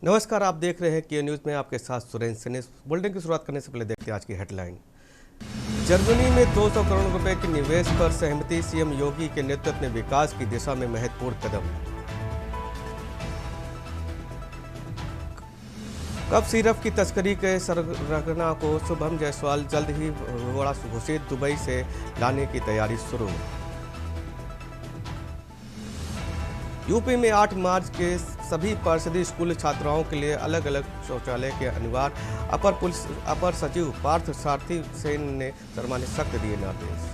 नमस्कार, आप देख रहे हैं के न्यूज़ में आपके साथ सुरेंद्र सैनी। बुलेटिन की शुरुआत करने से पहले देखते हैं आज की हेडलाइन। जर्मनी में 200 करोड़ रुपए के निवेश पर सहमति, सीएम योगी के नेतृत्व में विकास की दिशा में महत्वपूर्ण कदम। कब सिरफ की तस्करी के सरगना को शुभम जायसवाल जल्द ही बड़ा घोषित, दुबई से लाने की तैयारी शुरू। यूपी में 8 मार्च के सभी परिषदीय स्कूल छात्राओं के लिए अलग अलग शौचालय के अनिवार्य। अपर सचिव पार्थ सारथी सेन ने शर्मा ने सख्त दिए निर्देश।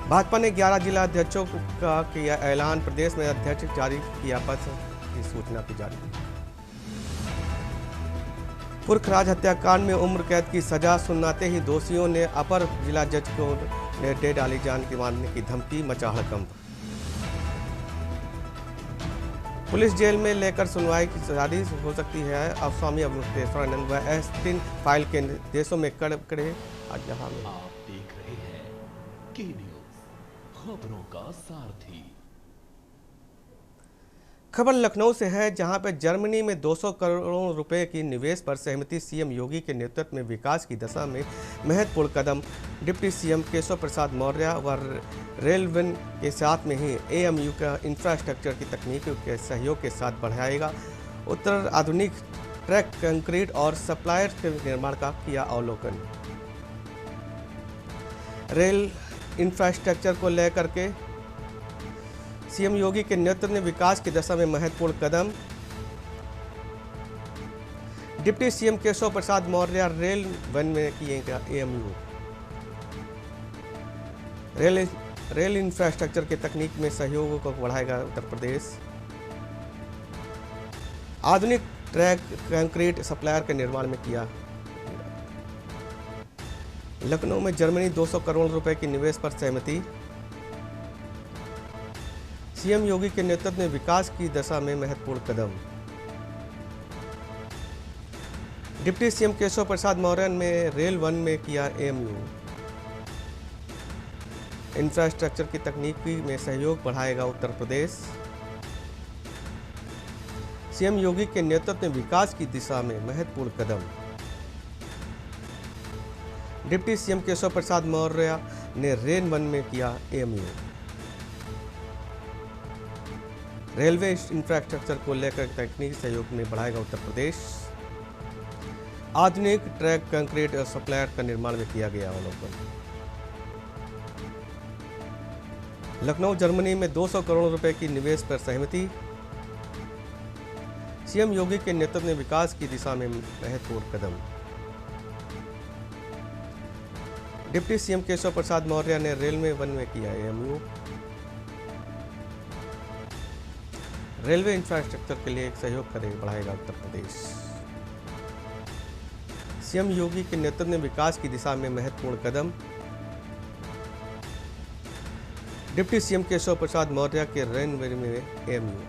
भाजपा ने 11 जिला अध्यक्षों का किया ऐलान, प्रदेश में अध्यक्ष जारी किया पद की सूचना की जारी। पुरखराज हत्याकांड में उम्र कैद की सजा सुनाते ही दोषियों ने अपर जिला जज को दे डाली जान की मारने की धमकी, मचा हड़कंप। पुलिस जेल में लेकर सुनवाई की जारी हो सकती है। अब स्वामी अवधेश्वरानंद व एस्टिन फाइल के देशों में कड़े आज यहाँ में। आप देख रहे हैं के न्यूज़, खबरों का सारथी। खबर लखनऊ से है, जहां पर जर्मनी में 200 करोड़ रुपए की निवेश पर सहमति, सीएम योगी के नेतृत्व में विकास की दिशा में महत्वपूर्ण कदम। डिप्टी सीएम केशव प्रसाद मौर्य व रेलवे के साथ में ही एएमयू का इंफ्रास्ट्रक्चर की तकनीक के सहयोग के साथ बढ़ाएगा। उत्तर आधुनिक ट्रैक, कंक्रीट और सप्लायर के निर्माण का किया अवलोकन। रेल इंफ्रास्ट्रक्चर को लेकर के सीएम योगी के नेतृत्व में विकास की दिशा में महत्वपूर्ण कदम। Deputy CM Keshav Prasad Maurya rail one में किएगा एएमयू। रेल इंफ्रास्ट्रक्चर के तकनीक में सहयोग को बढ़ाएगा उत्तर प्रदेश। आधुनिक ट्रैक, कंक्रीट, सप्लायर के निर्माण में किया। लखनऊ में जर्मनी 200 करोड़ रुपए की निवेश पर सहमति, सीएम योगी के नेतृत्व में विकास की दिशा में महत्वपूर्ण कदम। डिप्टी सीएम केशव प्रसाद मौर्य ने रेल वन में किया एएमयू। इंफ्रास्ट्रक्चर की तकनीकी में सहयोग बढ़ाएगा उत्तर प्रदेश। सीएम योगी के नेतृत्व में विकास की दिशा में महत्वपूर्ण कदम। डिप्टी सीएम केशव प्रसाद मौर्य ने रेल वन में किया एएमयू। रेलवे इंफ्रास्ट्रक्चर को लेकर तकनीकी सहयोग में बढ़ाएगा उत्तर प्रदेश। आधुनिक ट्रैक, कंक्रीट और सप्लायर का निर्माण में किया गया अवलोकन। लखनऊ जर्मनी में 200 करोड़ रुपए की निवेश पर सहमति, सीएम योगी के नेतृत्व में विकास की दिशा में महत्वपूर्ण कदम। डिप्टी सीएम केशव प्रसाद मौर्य ने रेलवे वन में किया एएमयू। रेलवे इंफ्रास्ट्रक्चर के लिए एक सहयोग बढ़ाएगा उत्तर प्रदेश। सीएम योगी के नेतृत्व में विकास की दिशा में महत्वपूर्ण कदम। डिप्टी सीएम केशव प्रसाद मौर्य के रेलवे में एएमयू।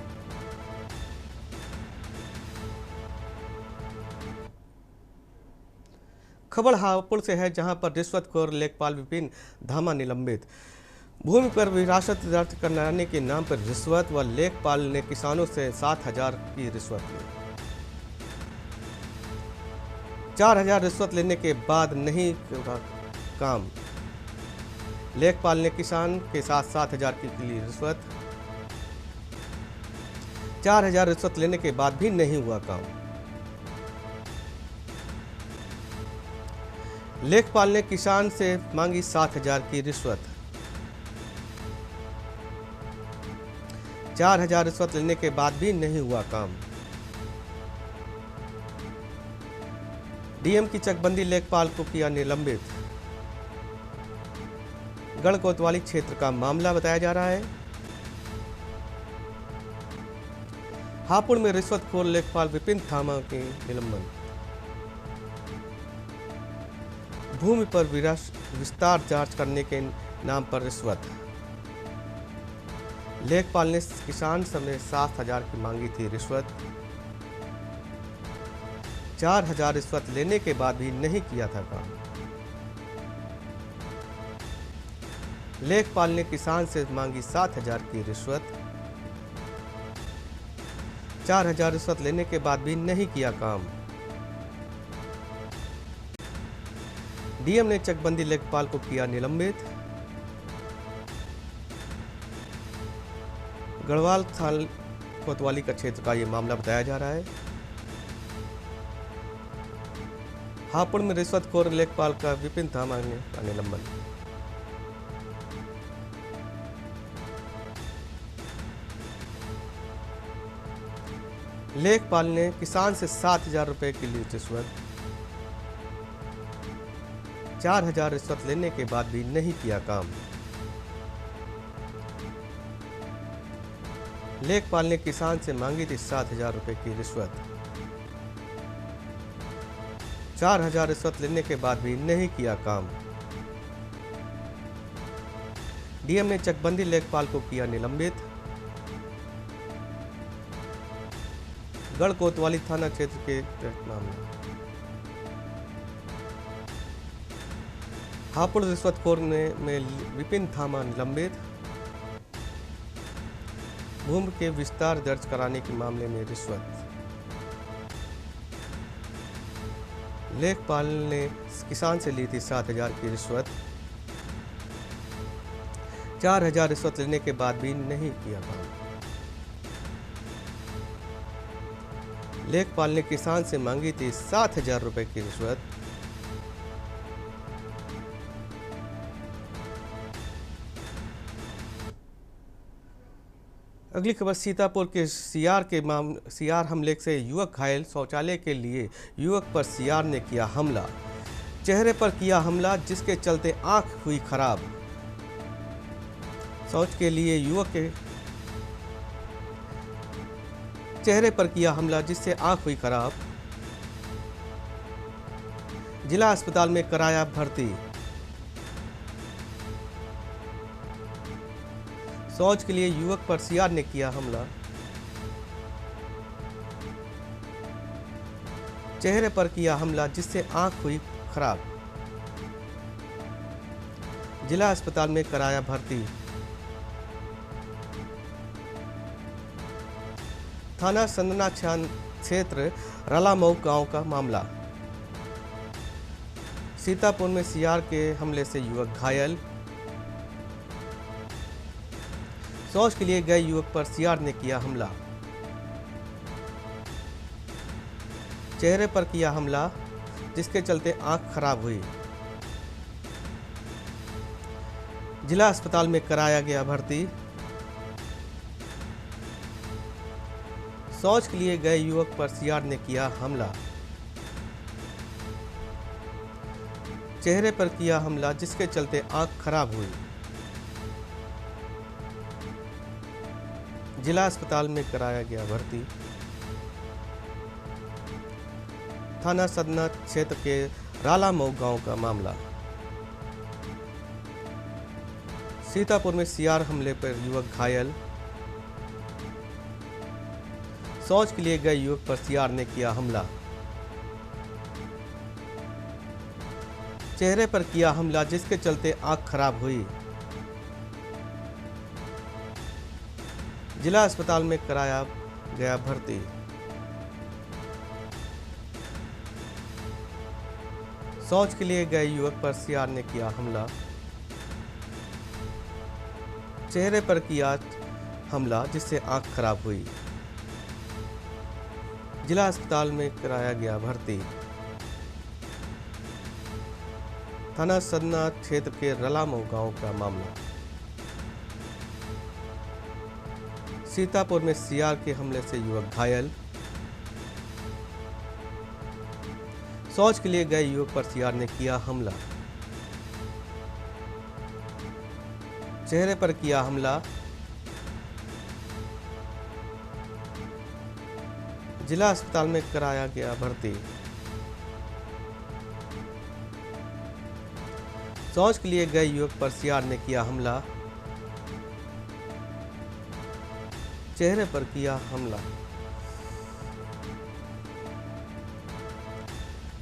खबर हापुड़ से है, जहां पर रिश्वतखोर लेखपाल विपिन धामा निलंबित। भूमि पर विरासत दर्ज कराने के नाम पर रिश्वत व लेखपाल ने किसानों से 7,000 की रिश्वत ली। 4,000 रिश्वत लेने के बाद नहीं काम। लेखपाल ने किसान के साथ 7,000 की ली रिश्वत। 4,000 रिश्वत लेने के बाद भी नहीं हुआ काम। लेखपाल ने किसान से मांगी 7,000 की रिश्वत। 4,000 रिश्वत लेने के बाद भी नहीं हुआ काम। डीएम की चकबंदी, लेखपाल को किया निलंबित। गढ़ कोतवाली क्षेत्र का मामला बताया जा रहा है। हापुड़ में रिश्वतखोर लेखपाल विपिन धामा के निलंबन। भूमि पर विस्तार जांच करने के नाम पर रिश्वत। लेखपाल ने किसान समेत 7,000 की मांगी थी रिश्वत। 4,000 रिश्वत लेने के बाद भी नहीं किया था काम। लेखपाल ने किसान से मांगी 7,000 की रिश्वत। 4,000 रिश्वत लेने के बाद भी नहीं किया काम। डीएम ने चकबंदी लेखपाल को किया निलंबित। गढ़वाल थाना कोतवाली का क्षेत्र का ये मामला बताया जा रहा है। हापुड़ में रिश्वतखोर लेखपाल का विपिन धामा ने का निलंबन। लेखपाल ने किसान से 7,000 रुपए की ली रिश्वत। 4,000 रिश्वत लेने के बाद भी नहीं किया काम। लेखपाल ने किसान से मांगी थी 7,000 रुपए की रिश्वत। 4,000 रिश्वत लेने के बाद भी नहीं किया काम। डीएम ने चकबंदी लेखपाल को किया निलंबित। गढ़ कोतवाली थाना क्षेत्र के मामला। हापुड़ रिश्वतखोर में विपिन धामा निलंबित। भूमि के विस्तार दर्ज कराने के मामले में रिश्वत। लेखपाल ने किसान से ली थी 7,000 की रिश्वत। 4,000 रिश्वत लेने के बाद भी नहीं किया काम। लेखपाल ने किसान से मांगी थी 7,000 रुपए की रिश्वत। अगली खबर सीतापुर के सीआर हमले से युवक घायल। शौचालय के लिए युवक पर सीआर ने किया हमला। चेहरे पर किया हमला जिसके चलते आंख हुई खराब। शौच के लिए युवक के चेहरे पर किया हमला जिससे आंख हुई खराब। जिला अस्पताल में कराया भर्ती। शौच के लिए युवक पर सीआर ने किया हमला। चेहरे पर किया हमला जिससे आंख हुई खराब। जिला अस्पताल में कराया भर्ती। थाना संदना क्षेत्र रलामऊ गांव का मामला। सीतापुर में सीआर के हमले से युवक घायल। शौच के लिए गए युवक पर सीआर ने किया हमला। चेहरे पर किया हमला जिसके चलते आंख खराब हुई। जिला अस्पताल में कराया गया भर्ती। शौच के लिए गए युवक पर सीआर ने किया हमला। चेहरे पर किया हमला जिसके चलते आंख खराब हुई। जिला अस्पताल में कराया गया भर्ती। थाना सदना क्षेत्र के रालामऊ गांव का मामला। सीतापुर में सीआर हमले पर युवक घायल। शौच के लिए गए युवक पर सीआर ने किया हमला। चेहरे पर किया हमला जिसके चलते आंख खराब हुई। जिला अस्पताल में कराया गया भर्ती। शौच के लिए गए युवक पर सीआर ने किया हमला। चेहरे पर किया हमला जिससे आंख खराब हुई। जिला अस्पताल में कराया गया भर्ती। थाना सदना क्षेत्र के रलामऊ गांव का मामला। सीतापुर में सीआर के हमले से युवक घायल। शौच के लिए गए युवक पर सीआर ने किया हमला। चेहरे पर किया हमला। जिला अस्पताल में कराया गया भर्ती। शौच के लिए गए युवक पर सीआर ने किया हमला। चेहरे पर किया हमला।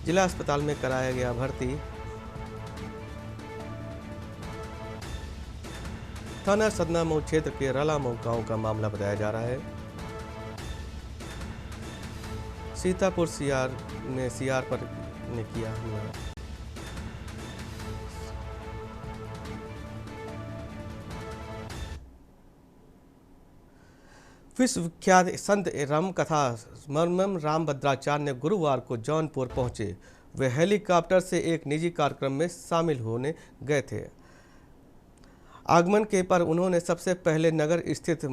जिला अस्पताल में कराया गया भर्ती। थाना सदना मऊ क्षेत्र के रलामऊ गांव का मामला बताया जा रहा है। सीतापुर सीआर पर ने किया हमला। विश्वविख्यात संत राम कथा मर्मम रामभद्राचार्य ने गुरुवार को जौनपुर पहुंचे। वे हेलीकॉप्टर से एक निजी कार्यक्रम में शामिल होने गए थे। आगमन के पर उन्होंने सबसे पहले नगर स्थित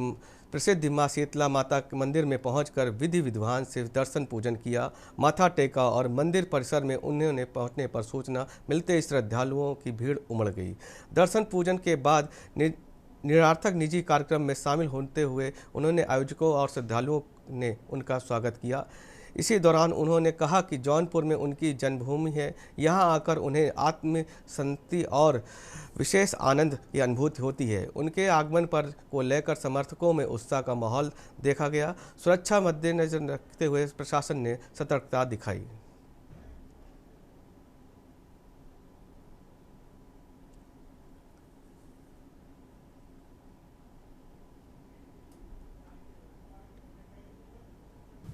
प्रसिद्ध मां शीतला माता के मंदिर में पहुंचकर विधि विधान से दर्शन पूजन किया, माथा टेका और मंदिर परिसर में उन्होंने पहुंचने पर सूचना मिलते ही श्रद्धालुओं की भीड़ उमड़ गई। दर्शन पूजन के बाद निरार्थक निजी कार्यक्रम में शामिल होते हुए उन्होंने आयोजकों और श्रद्धालुओं ने उनका स्वागत किया। इसी दौरान उन्होंने कहा कि जौनपुर में उनकी जन्मभूमि है, यहां आकर उन्हें आत्म शांति और विशेष आनंद की अनुभूति होती है। उनके आगमन पर को लेकर समर्थकों में उत्साह का माहौल देखा गया। सुरक्षा मद्देनजर रखते हुए प्रशासन ने सतर्कता दिखाई।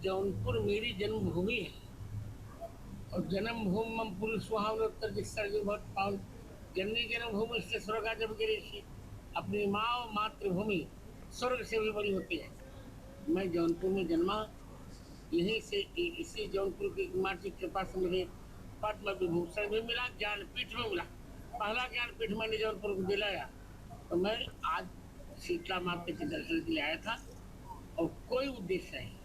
जौनपुर मेरी जन्मभूमि है और जन्मभूमि मम पुरुष सुहावन उत्तर दिशा जो बहुत पावन जननी जन्मभूमि से स्वर्ग जब गिरे अपनी माँ और मातृभूमि स्वर्ग से भी बड़ी होती है। मैं जौनपुर में जन्मा, यहीं से इसी जौनपुर की माँ की कृपा से मुझे पद्म विभूषण भी मिला, ज्ञानपीठ में मिला। पहला ज्ञानपीठ मैंने जौनपुर को दिलाया। तो मैं आज शीतला माता के दर्शन के लिए आया था और कोई उद्देश्य नहीं।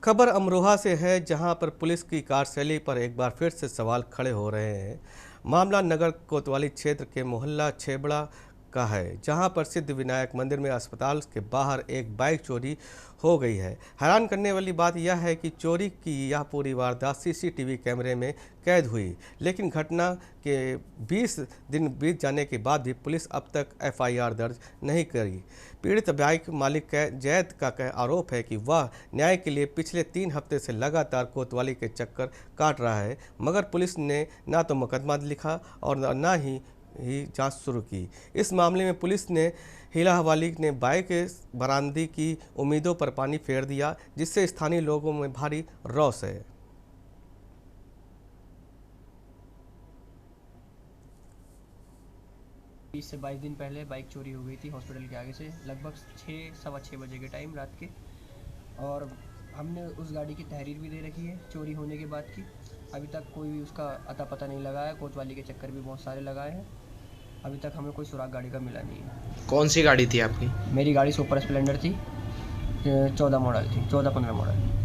खबर अमरोहा से है, जहां पर पुलिस की कार्यशैली पर एक बार फिर से सवाल खड़े हो रहे हैं। मामला नगर कोतवाली क्षेत्र के मोहल्ला छेबड़ा का है, जहां पर सिद्ध विनायक मंदिर में अस्पताल के बाहर एक बाइक चोरी हो गई है। हैरान करने वाली बात यह है कि चोरी की यह पूरी वारदात सीसीटीवी कैमरे में कैद हुई, लेकिन घटना के 20 दिन बीत जाने के बाद भी पुलिस अब तक एफआईआर दर्ज नहीं करी। पीड़ित बाइक मालिक जैद का आरोप है कि वह न्याय के लिए पिछले 3 हफ्ते से लगातार कोतवाली के चक्कर काट रहा है, मगर पुलिस ने ना तो मुकदमा लिखा और ना ही जांच शुरू की। इस मामले में पुलिस ने हीला हवाली ने बाइक बरामदगी की उम्मीदों पर पानी फेर दिया, जिससे स्थानीय लोगों में भारी रोष है। 20 से 22 दिन पहले बाइक चोरी हो गई थी हॉस्पिटल के आगे से, लगभग 6-6:15 बजे के टाइम रात के। और हमने उस गाड़ी की तहरीर भी दे रखी है चोरी होने के बाद की। अभी तक कोई भी उसका अता पता नहीं लगा है। कोतवाली के चक्कर भी बहुत सारे लगाए हैं, अभी तक हमें कोई सुराग गाड़ी का मिला नहीं है। कौन सी गाड़ी थी आपकी? मेरी गाड़ी सुपर स्प्लेंडर थी, 14 मॉडल थी, 14-15 मॉडल।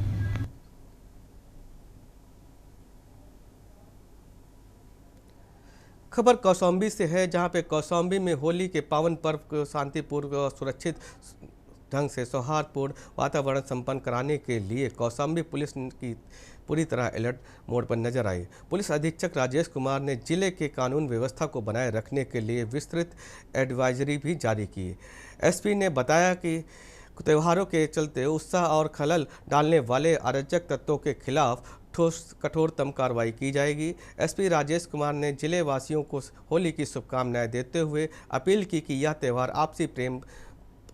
खबर कौशाम्बी से है, जहां पे कौशाम्बी में होली के पावन पर्व को शांतिपूर्ण और सुरक्षित ढंग से सौहार्दपूर्ण वातावरण संपन्न कराने के लिए कौशाम्बी पुलिस की पूरी तरह अलर्ट मोड पर नजर आई। पुलिस अधीक्षक राजेश कुमार ने जिले के कानून व्यवस्था को बनाए रखने के लिए विस्तृत एडवाइजरी भी जारी की। एसपी ने बताया कि त्योहारों के चलते उत्साह और खलल डालने वाले अराजक तत्वों के खिलाफ ठोस कठोरतम कार्रवाई की जाएगी। एसपी राजेश कुमार ने जिले वासियों को होली की शुभकामनाएं देते हुए अपील की कि यह त्यौहार आपसी प्रेम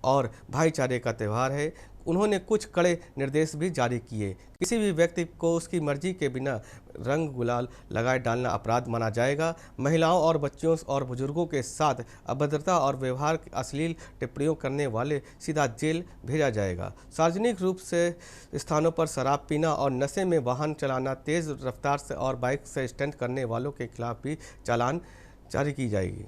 और भाईचारे का त्यौहार है। उन्होंने कुछ कड़े निर्देश भी जारी किए। किसी भी व्यक्ति को उसकी मर्जी के बिना रंग गुलाल लगाए डालना अपराध माना जाएगा। महिलाओं और बच्चों और बुजुर्गों के साथ अभद्रता और व्यवहार की अश्लील टिप्पणियों करने वाले सीधा जेल भेजा जाएगा। सार्वजनिक रूप से स्थानों पर शराब पीना और नशे में वाहन चलाना, तेज़ रफ्तार से और बाइक से स्टंट करने वालों के खिलाफ भी चालान जारी की जाएगी।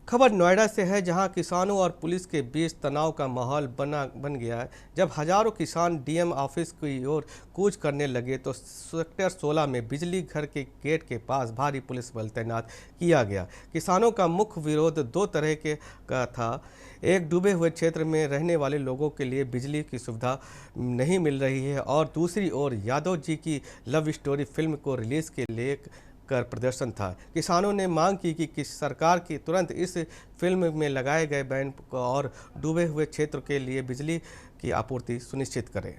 खबर नोएडा से है, जहां किसानों और पुलिस के बीच तनाव का माहौल बन गया है। जब हजारों किसान डीएम ऑफिस की ओर कूच करने लगे तो सेक्टर 16 में बिजली घर के गेट के पास भारी पुलिस बल तैनात किया गया। किसानों का मुख्य विरोध दो तरह का था। एक, डूबे हुए क्षेत्र में रहने वाले लोगों के लिए बिजली की सुविधा नहीं मिल रही है, और दूसरी ओर यादव जी की लव स्टोरी फिल्म को रिलीज के लिए कर प्रदर्शन था। किसानों ने मांग की कि सरकार की तुरंत इस फिल्म में लगाए गए बैन और डूबे हुए क्षेत्र के लिए बिजली की आपूर्ति सुनिश्चित करे।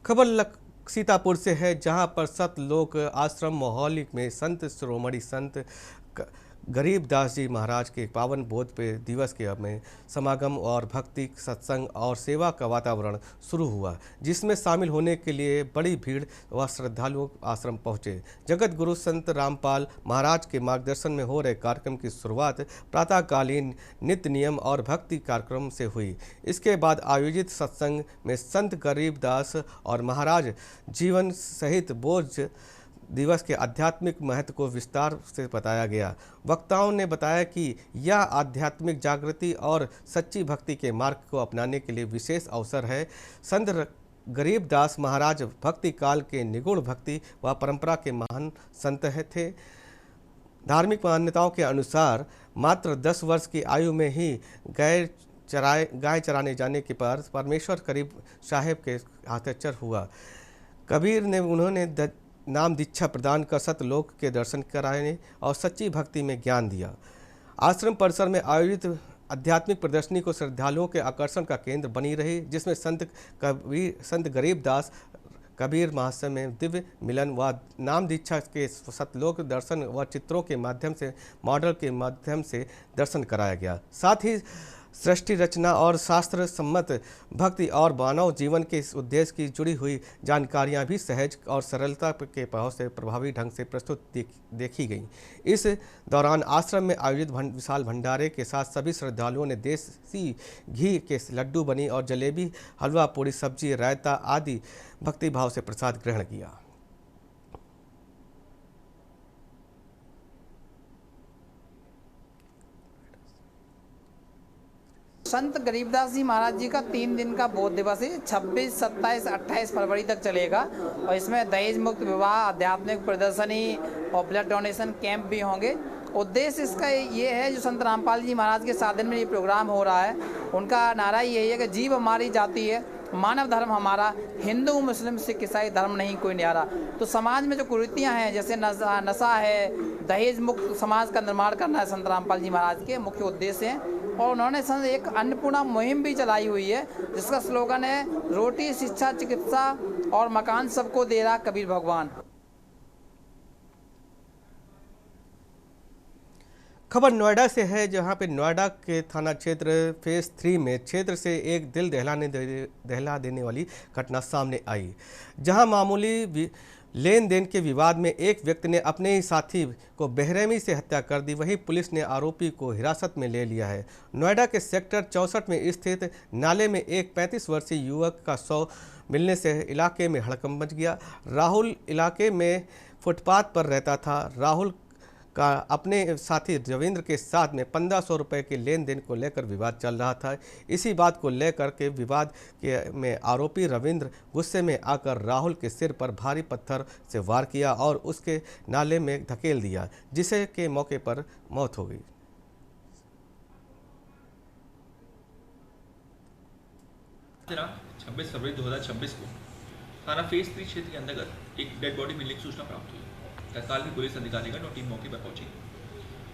खबर सीतापुर से है, जहां पर सतलोक आश्रम मोहाली में संत शिरोमणि संत गरीबदास जी महाराज के पावन बोध पे दिवस के में समागम और भक्ति, सत्संग और सेवा का वातावरण शुरू हुआ, जिसमें शामिल होने के लिए बड़ी भीड़ व श्रद्धालु आश्रम पहुंचे। जगत गुरु संत रामपाल महाराज के मार्गदर्शन में हो रहे कार्यक्रम की शुरुआत प्रातःकालीन नित्य नियम और भक्ति कार्यक्रम से हुई। इसके बाद आयोजित सत्संग में संत गरीबदास और महाराज जीवन सहित बोध दिवस के आध्यात्मिक महत्व को विस्तार से बताया गया। वक्ताओं ने बताया कि यह आध्यात्मिक जागृति और सच्ची भक्ति के मार्ग को अपनाने के लिए विशेष अवसर है। संत गरीबदास महाराज भक्ति काल के निगुण भक्ति व परंपरा के महान संत थे। धार्मिक मान्यताओं के अनुसार मात्र 10 वर्ष की आयु में ही गाय चराने जाने के पर परमेश्वर करीब साहेब के हस्ताक्षर हुआ। कबीर ने उन्होंने नाम दीक्षा प्रदान कर सतलोक के दर्शन कराने और सच्ची भक्ति में ज्ञान दिया। आश्रम परिसर में आयोजित आध्यात्मिक प्रदर्शनी को श्रद्धालुओं के आकर्षण का केंद्र बनी रही, जिसमें संत गरीबदास कबीर महाशय में दिव्य मिलन व नाम दीक्षा के सतलोक दर्शन व चित्रों के माध्यम से मॉडल के माध्यम से दर्शन कराया गया। साथ ही सृष्टि रचना और शास्त्र सम्मत भक्ति और मानव जीवन के इस उद्देश्य की जुड़ी हुई जानकारियां भी सहज और सरलता के भाव से प्रभावी ढंग से प्रस्तुत देखी गई। इस दौरान आश्रम में आयोजित विशाल भंडारे के साथ सभी श्रद्धालुओं ने देसी घी के लड्डू बनी और जलेबी, हलवा, पूड़ी, सब्जी, रायता आदि भक्तिभाव से प्रसाद ग्रहण किया। संत गरीबदास जी महाराज जी का 3 दिन का बोध दिवस है। 26, 27, 28 फरवरी तक चलेगा और इसमें दहेज मुक्त विवाह, आध्यात्मिक प्रदर्शनी और ब्लड डोनेशन कैंप भी होंगे। उद्देश्य इसका ये है, जो संत रामपाल जी महाराज के साधन में ये प्रोग्राम हो रहा है, उनका नारा यही है कि जीव हमारी जाति है, मानव धर्म हमारा, हिंदू मुस्लिम सिख ईसाई धर्म नहीं कोई न्यारा। तो समाज में जो कुरीतियाँ हैं, जैसे नशा है, दहेज मुक्त समाज का निर्माण करना है संत रामपाल जी महाराज के मुख्य उद्देश्य हैं। और उन्होंने एक अन्नपूर्णा मुहिम भी चलाई हुई है, जिसका स्लोगन है, रोटी, शिक्षा, चिकित्सा और मकान सबको दे रहा कबीर भगवान। खबर नोएडा से है, जहां पे नोएडा के थाना क्षेत्र फेज 3 में क्षेत्र से एक दिल दहला देने वाली घटना सामने आई, जहां मामूली लेन देन के विवाद में एक व्यक्ति ने अपने ही साथी को बेरहमी से हत्या कर दी। वहीं पुलिस ने आरोपी को हिरासत में ले लिया है। नोएडा के सेक्टर 64 में स्थित नाले में एक 35 वर्षीय युवक का शव मिलने से इलाके में हड़कंप मच गया। राहुल इलाके में फुटपाथ पर रहता था। राहुल का अपने साथी रविंद्र के साथ में 1500 रुपये के लेन देन को लेकर विवाद चल रहा था। इसी बात को लेकर के विवाद में आरोपी रविंद्र गुस्से में आकर राहुल के सिर पर भारी पत्थर से वार किया और उसके नाले में धकेल दिया, जिसे के मौके पर मौत हो गई। दिनांक 26 फरवरी 2026 को थाना फेज 3 क्षेत्र के अंतर्गत एक डेड बॉडी मिलने की सूचना प्राप्त हुई। तत्काल ही पुलिस अधिकारीगण और टीम मौके पर पहुंची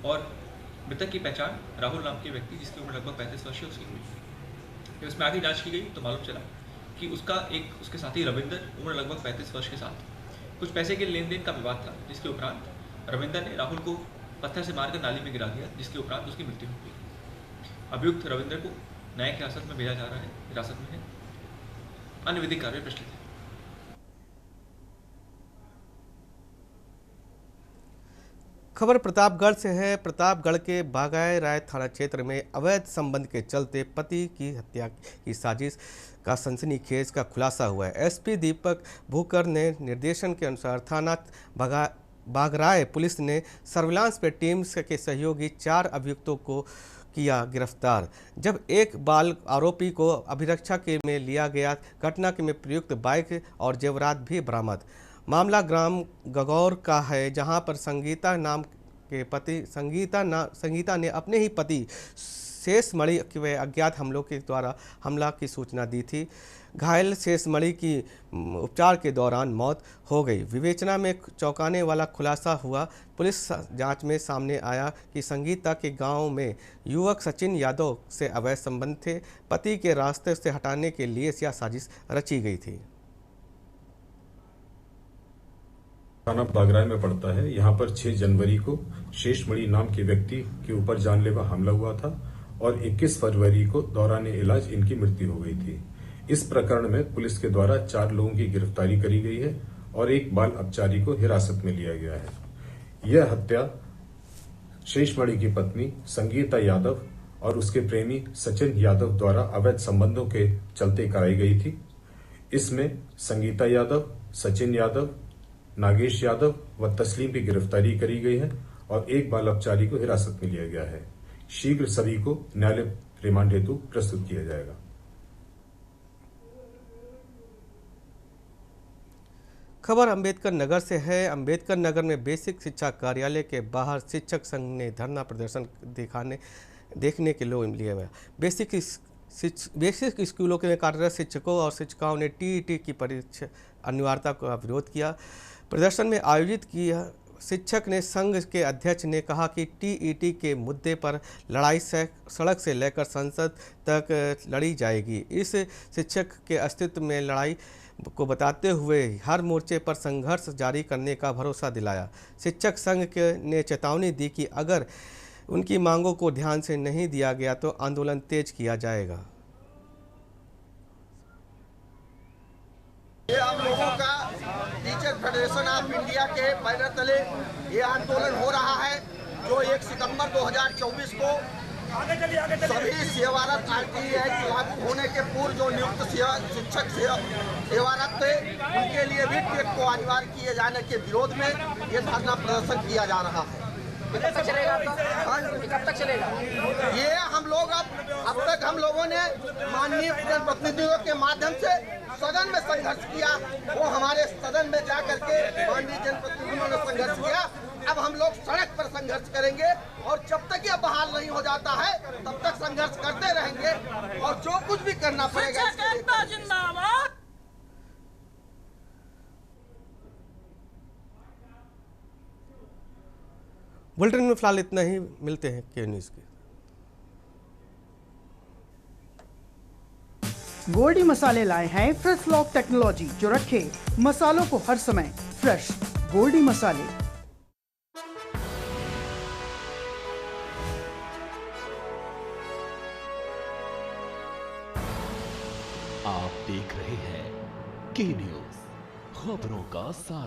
और मृतक की पहचान राहुल नाम के व्यक्ति, जिसकी उम्र लगभग 35 वर्ष उसकी हुई। जब इसमें आगे जांच की गई तो मालूम चला कि उसके साथी रविंदर उम्र लगभग 35 वर्ष के साथ कुछ पैसे के लेन देन का विवाद था, जिसके उपरांत रविंदर ने राहुल को पत्थर से मारकर नाली में गिरा दिया, जिसके उपरांत उसकी मृत्यु हो गई। अभियुक्त रविंदर को न्यायिक हिरासत में भेजा जा रहा है, हिरासत में है। अन्य विधिक कार्य प्रचलित है। खबर प्रतापगढ़ से है। प्रतापगढ़ के बागाय राय थाना क्षेत्र में अवैध संबंध के चलते पति की हत्या की साजिश का सनसनीखेज का खुलासा हुआ है। एसपी दीपक भूकर ने निर्देशन के अनुसार थाना बागराय पुलिस ने सर्विलांस पे टीम के सहयोगी 4 अभियुक्तों को किया गिरफ्तार। जब एक बाल आरोपी को अभिरक्षा के में लिया गया, घटना के में प्रयुक्त बाइक और जेवरात भी बरामद। मामला ग्राम गगौर का है, जहां पर संगीता ने अपने ही पति शेषमणि के अज्ञात हमलों के द्वारा हमला की सूचना दी थी। घायल शेषमणि की उपचार के दौरान मौत हो गई। विवेचना में चौंकाने वाला खुलासा हुआ। पुलिस जांच में सामने आया कि संगीता के गांव में युवक सचिन यादव से अवैध संबंध थे। पति के रास्ते से हटाने के लिए यह साजिश रची गई थी। थाना बागराय में पड़ता है। यहाँ पर 6 जनवरी को शेषमणि नाम के व्यक्ति के ऊपर जानलेवा हमला हुआ था और 21 फरवरी को दौरान इलाज इनकी मृत्यु हो गई थी। इस प्रकरण में पुलिस के द्वारा 4 लोगों की गिरफ्तारी करी गई है और एक बाल अपचारी को हिरासत में लिया गया है। यह हत्या शेषमणि की पत्नी संगीता यादव और उसके प्रेमी सचिन यादव द्वारा अवैध संबंधों के चलते कराई गई थी। इसमें संगीता यादव, सचिन यादव, नागेश यादव व तस्लीम की गिरफ्तारी करी गई है और एक बाल अपचारी को हिरासत में लिया गया है। शीघ्र सभी को न्यायालय रिमांड हेतु प्रस्तुत किया जाएगा। खबर अंबेडकर नगर से है। अंबेडकर नगर में बेसिक शिक्षा कार्यालय के बाहर शिक्षक संघ ने धरना प्रदर्शन देखने के लिए हुआ। बेसिक स्कूलों के कार्यरत शिक्षकों और शिक्षिकाओं ने टीईटी की परीक्षा अनिवार्यता का विरोध किया। प्रदर्शन में आयोजित किया शिक्षक ने संघ के अध्यक्ष ने कहा कि टीईटी के मुद्दे पर लड़ाई सड़क से लेकर संसद तक लड़ी जाएगी। इस शिक्षक के अस्तित्व में लड़ाई को बताते हुए हर मोर्चे पर संघर्ष जारी करने का भरोसा दिलाया। शिक्षक संघ ने चेतावनी दी कि अगर उनकी मांगों को ध्यान से नहीं दिया गया तो आंदोलन तेज किया जाएगा। ये हम लोगों का टीचर फेडरेशन ऑफ इंडिया के बैनर तले ये आंदोलन हो रहा है, जो 1 सितंबर 2024 को सभी सेवारत RTI एक्ट लागू होने के पूर्व जो नियुक्त शिक्षक सेवारत थे उनके लिए भी टेट को अनिवार्य किए जाने के विरोध में ये धरना प्रदर्शन किया जा रहा है। कब तक चलेगा? कब तक चलेगा? ये हम लोग अब तक हम लोगों ने माननीय प्रतिनिधियों के माध्यम से सदन में संघर्ष किया। वो हमारे सदन में जा करके माननीय जनप्रतिनिधियों ने संघर्ष किया। अब हम लोग सड़क पर संघर्ष करेंगे और जब तक ये बहाल नहीं हो जाता है तब तक संघर्ष करते रहेंगे और जो कुछ भी करना पड़ेगा। बुलेटिन में फिलहाल इतना ही। मिलते हैं के न्यूज़ के। गोल्डी मसाले लाए हैं फ्रेश लॉक टेक्नोलॉजी, जो रखे मसालों को हर समय फ्रेश। गोल्डी मसाले। आप देख रहे हैं के न्यूज़, खबरों का सार।